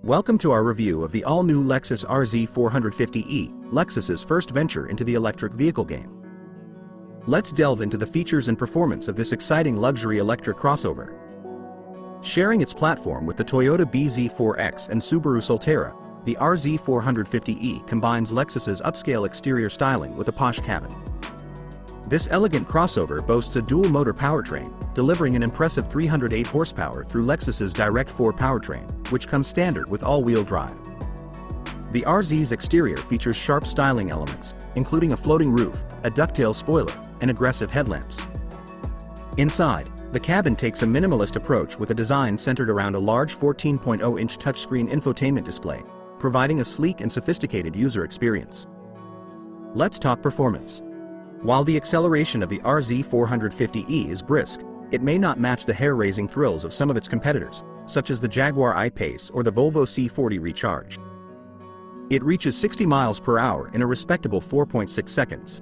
Welcome to our review of the all-new Lexus RZ450e, Lexus's first venture into the electric vehicle game. Let's delve into the features and performance of this exciting luxury electric crossover. Sharing its platform with the Toyota bZ4X and Subaru Solterra, the RZ450e combines Lexus's upscale exterior styling with a posh cabin. This elegant crossover boasts a dual-motor powertrain, delivering an impressive 308 horsepower through Lexus's Direct4 powertrain, which comes standard with all-wheel drive. The RZ's exterior features sharp styling elements, including a floating roof, a ducktail spoiler, and aggressive headlamps. Inside, the cabin takes a minimalist approach with a design centered around a large 14.0-inch touchscreen infotainment display, providing a sleek and sophisticated user experience. Let's talk performance. While the acceleration of the RZ450e is brisk, it may not match the hair-raising thrills of some of its competitors, such as the Jaguar I-Pace or the Volvo C40 Recharge. It reaches 60 miles per hour in a respectable 4.6 seconds.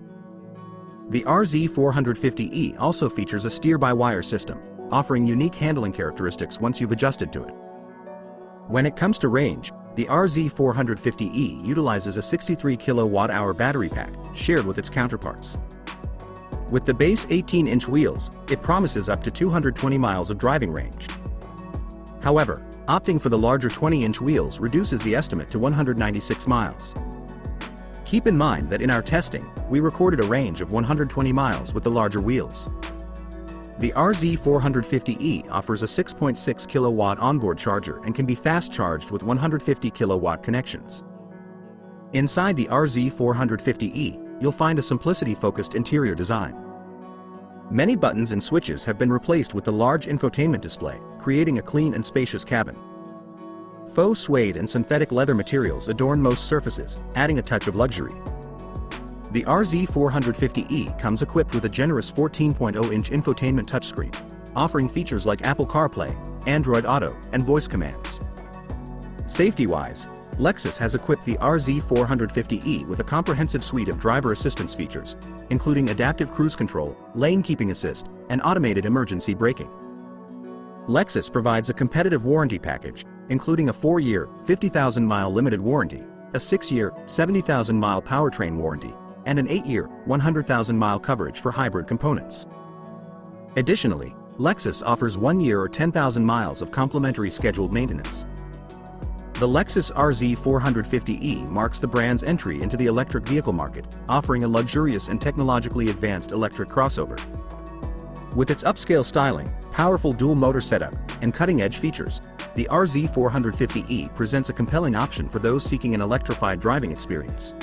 The RZ450e also features a steer-by-wire system, offering unique handling characteristics once you've adjusted to it. When it comes to range, the RZ450e utilizes a 63 kWh battery pack, shared with its counterparts. With the base 18-inch wheels, it promises up to 220 miles of driving range. However, opting for the larger 20-inch wheels reduces the estimate to 196 miles. Keep in mind that in our testing, we recorded a range of 120 miles with the larger wheels. The RZ450e offers a 6.6 kilowatt onboard charger and can be fast charged with 150 kilowatt connections. Inside the RZ450e, you'll find a simplicity-focused interior design. Many buttons and switches have been replaced with the large infotainment display, creating a clean and spacious cabin. Faux suede and synthetic leather materials adorn most surfaces, adding a touch of luxury. The RZ450e comes equipped with a generous 14.0-inch infotainment touchscreen, offering features like Apple CarPlay, Android Auto, and voice commands. Safety-wise, Lexus has equipped the RZ450e with a comprehensive suite of driver assistance features, including adaptive cruise control, lane keeping assist, and automated emergency braking. Lexus provides a competitive warranty package, including a 4-year, 50,000-mile limited warranty, a 6-year, 70,000-mile powertrain warranty, and an 8-year, 100,000-mile coverage for hybrid components. Additionally, Lexus offers 1 year or 10,000 miles of complimentary scheduled maintenance. The Lexus RZ450e marks the brand's entry into the electric vehicle market, offering a luxurious and technologically advanced electric crossover. With its upscale styling, powerful dual-motor setup, and cutting-edge features, the RZ450e presents a compelling option for those seeking an electrified driving experience.